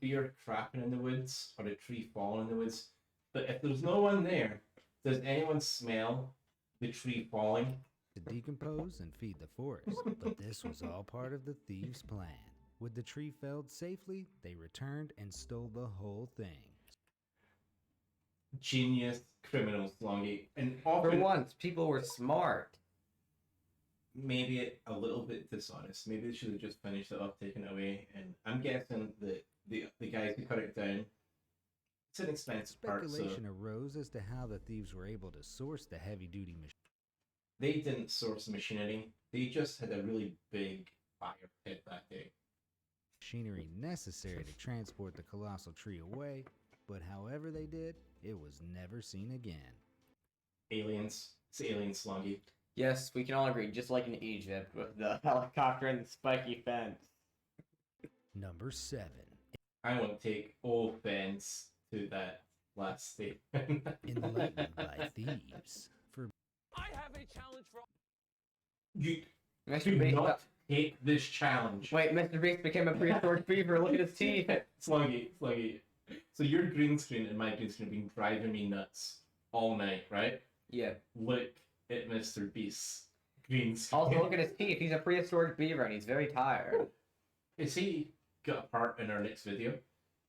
deer trapping in the woods or a tree falling in the woods. But if there's no one there, does anyone smell the tree falling? To decompose and feed the forest, but this was all part of the thieves' plan. With the tree felled safely, they returned and stole the whole thing. Genius criminals, Slongi. And For often, once, people were smart. maybe a little bit dishonest. Maybe they should have just finished it off, taken it away. And I'm guessing that the guys who cut it down, it's an expensive part, so Speculation arose as to how the thieves were able to source the heavy-duty they didn't source machinery. They just had a really big fire pit that day. machinery necessary to transport the colossal tree away, but however they did, it was never seen again. Aliens. It's alien Slongi. Yes, we can all agree, just like in Egypt with the helicopter and the spiky fence. Number 7. I won't take offense to that last statement. Enlightened by thieves. For I have a challenge for all. You Mr. do Beast, not take this challenge. wait, Mr. Beast became a prehistoric beaver. Look at his teeth. Slongi. So your green screen and my green screen have been driving me nuts all night, right? Yeah. Look at Mr. Beast's green screen. Also, look at his teeth. He's a prehistoric beaver and he's very tired. Is he got a part in our next video?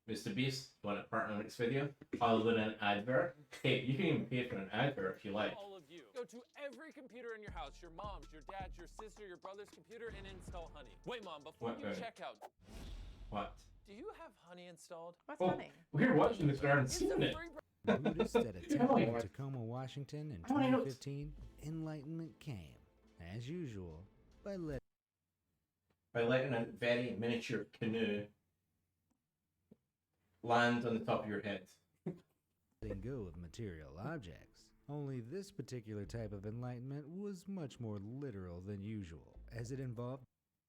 Mr. Beast, want a part in our next video? Other than an advert? Hey, you can even pay for an advert if you like. All of you. Go to every computer in your house, your mom's, your dad's, your sister, your brother's computer, and install Honey. Wait, Mom, before you check out, What? do you have Honey installed? What's Oh, funny? we're watching this, we haven't It's seen a it. free Buddhists at a temple in Tacoma, Washington in How many notes? 2015, enlightenment came, as usual, by By letting a very miniature canoe land on the top of your head. letting go of material objects. Only this particular type of enlightenment was much more literal than usual, as it involved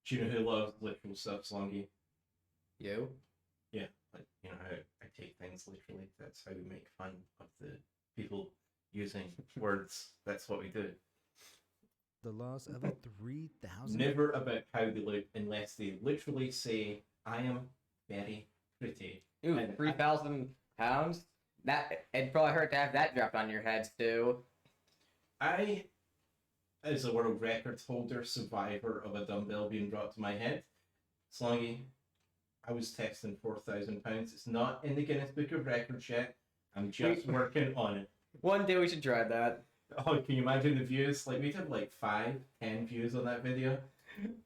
Do you know who loves literal stuff, Slongi? You? Yeah, like, you know how I take things literally. That's how we make fun of the people using words. That's what we do. the loss of a 3,000 Never about how they look unless they literally say, I am very pretty. Ooh, And 3,000 pounds? That it'd probably hurt to have that dropped on your head, Stu. I, as a world record holder, survivor of a dumbbell being dropped to my head, Slongi, I was texting 4,000 pounds. It's not in the Guinness Book of Records yet. I'm just working on it. One day we should try that. Oh, can you imagine the views? Like, we'd have like 5-10 views on that video.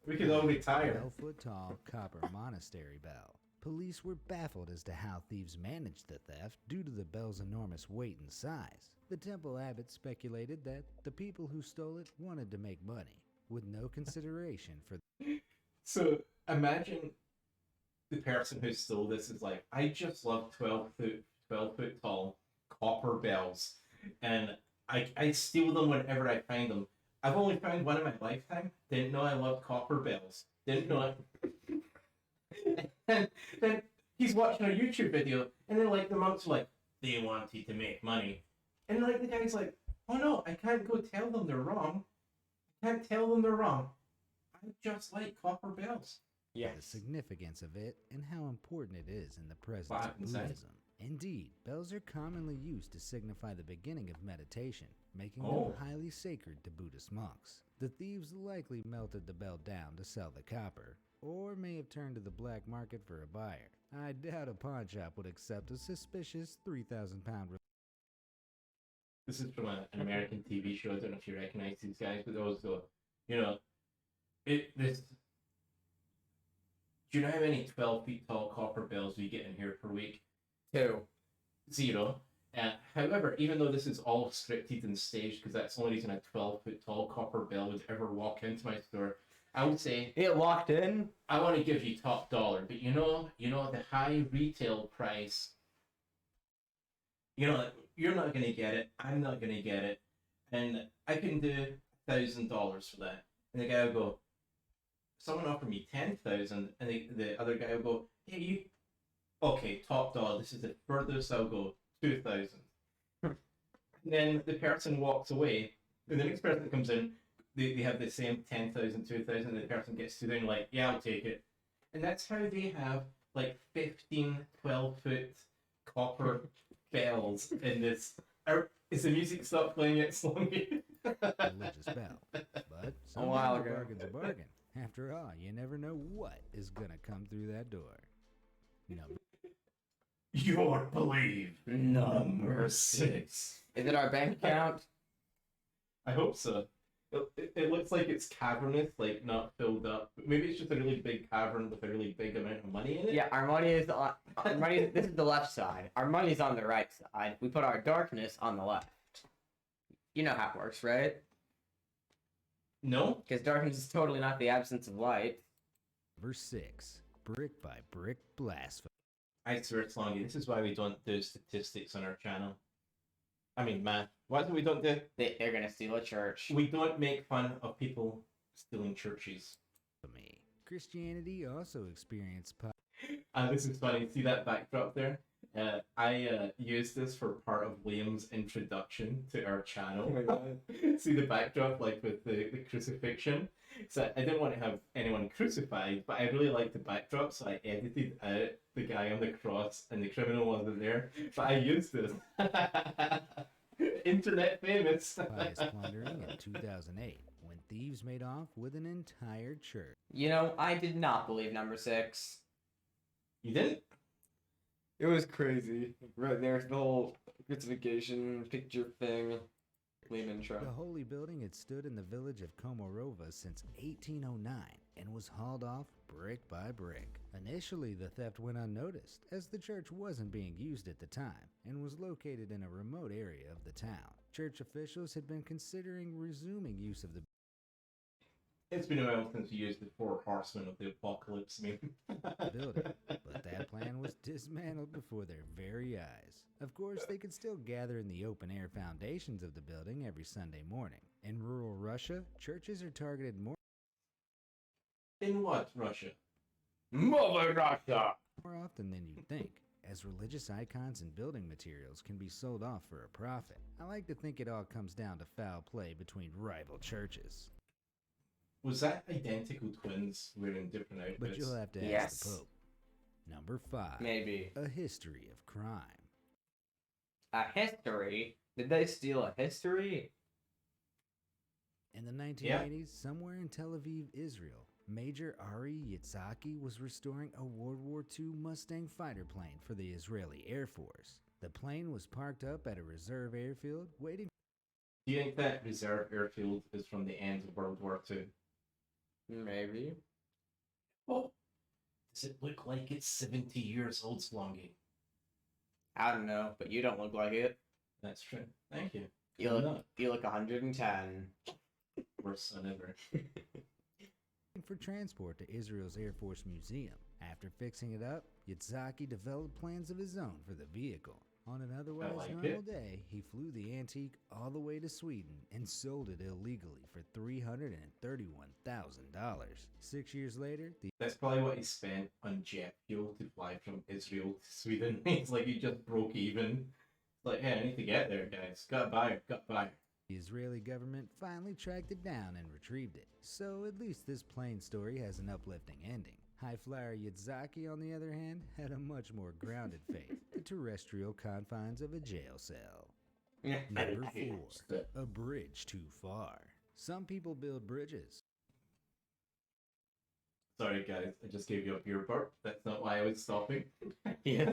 We could all retire. 12-foot-tall copper monastery bell. Police were baffled as to how thieves managed the theft due to the bell's enormous weight and size. The temple abbot speculated that the people who stole it wanted to make money, with no consideration for So imagine the person who stole this is like, I just love 12 foot tall copper bells, and I steal them whenever I find them. I've only found one in my lifetime. Didn't know I loved copper bells. Didn't know it. And then he's watching a YouTube video, and then like the monks are like, they wanted to make money, and like the guy's like, oh no, I can't go tell them they're wrong. I can't tell them they're wrong. I just like copper bells. the significance of it and how important it is in the presence of Fucking sense. Buddhism. Indeed, bells are commonly used to signify the beginning of meditation, making Oh. them highly sacred to Buddhist monks. The thieves likely melted the bell down to sell the copper, or may have turned to the black market for a buyer. I doubt a pawn shop would accept a suspicious 3,000-pound. This is from an American TV show. I don't know if you recognize these guys, but they always go, you know, this. Do you know how many 12 feet tall copper bells we get in here per week? 2. 0. However, even though this is all scripted and staged, because that's the only reason a 12-foot tall copper bell would ever walk into my store, I would say, It locked in? I want to give you top dollar, but you know the high retail price. You're not gonna get it. I'm not gonna get it, and I can do $1,000 for that. And the guy will go, someone offered me 10,000, and the other guy will go, hey you, okay, top dollar. This is the furthest I'll go, 2,000. And then the person walks away, and the next person that comes in, they have the same 10,000, 2,000, and the person gets to them like, yeah, I'll take it. And that's how they have like 15, 12-foot copper bells in this. Is the music stopped playing at Slongi? religious bell. But while sometimes a ago. bargain's a bargain. After all, you never know what is gonna come through that door. Number You won't believe. Number 6. Is it our bank account? I hope so. It looks like it's cavernous, like not filled up. Maybe it's just a really big cavern with a really big amount of money in it. Yeah, our money is on. Our money. This is the left side. Our money's on the right side. We put our darkness on the left. You know how it works, right? No? Because darkness is totally not the absence of light. 6, brick by brick blasphemy. I swear, Slongi, this is why we don't do statistics on our channel. I mean, math. Why do we don't do? They're gonna steal a church. We don't make fun of people stealing churches. Christianity also experienced This is funny. See that backdrop there? I used this for part of Liam's introduction to our channel. See the backdrop, like with the crucifixion? So I didn't want to have anyone crucified, but I really liked the backdrop, so I edited out the guy on the cross and the criminal wasn't there. But I used this. Internet famous. pious plundering in 2008 when thieves made off with an entire church. You know, I did not believe number 6. You didn't? It was crazy. Right there's the whole crucifixion picture thing. Lame intro. The holy building had stood in the village of Komorova since 1809 and was hauled off brick by brick. Initially, the theft went unnoticed, as the church wasn't being used at the time and was located in a remote area of the town. Church officials had been considering resuming use of the It's been a while since we used the 4 horsemen of the apocalypse meme. building, but that plan was dismantled before their very eyes. Of course, they could still gather in the open-air foundations of the building every Sunday morning. In rural Russia, churches are targeted more In what, Russia? Mother Russia! often than you'd think, as religious icons and building materials can be sold off for a profit. I like to think it all comes down to foul play between rival churches. Was that identical twins wearing different outfits? But you'll have to ask Yes. the Pope. Number 5. Maybe. A history of crime. A history? Did they steal a history? In the 1980s, somewhere in Tel Aviv, Israel, Major Ari Yitzhaki was restoring a World War II Mustang fighter plane for the Israeli Air Force. The plane was parked up at a reserve airfield, waiting. Do you think that reserve airfield is from the end of World War II? Maybe. Oh, does it look like it's 70 years old, Slongi? I don't know, but you don't look like it. That's true. Thank you. You I'm look, not. you look 110. Worst son ever. for transport to Israel's Air Force Museum. After fixing it up, Yitzhaki developed plans of his own for the vehicle. On an otherwise like normal it. day, he flew the antique all the way to Sweden and sold it illegally for $331,000. 6 years later, the That's probably what he spent on jet fuel to fly from Israel to Sweden. It's like he just broke even. It's like, hey, I need to get there, guys. Got buyer. Israeli government finally tracked it down and retrieved it. So at least this plane story has an uplifting ending. High flyer Yitzhaki, on the other hand, had a much more grounded fate, the terrestrial confines of a jail cell. Number 4, a bridge too far. Some people build bridges. Sorry, guys. I just gave you a beer burp. That's not why I was stopping. Yeah.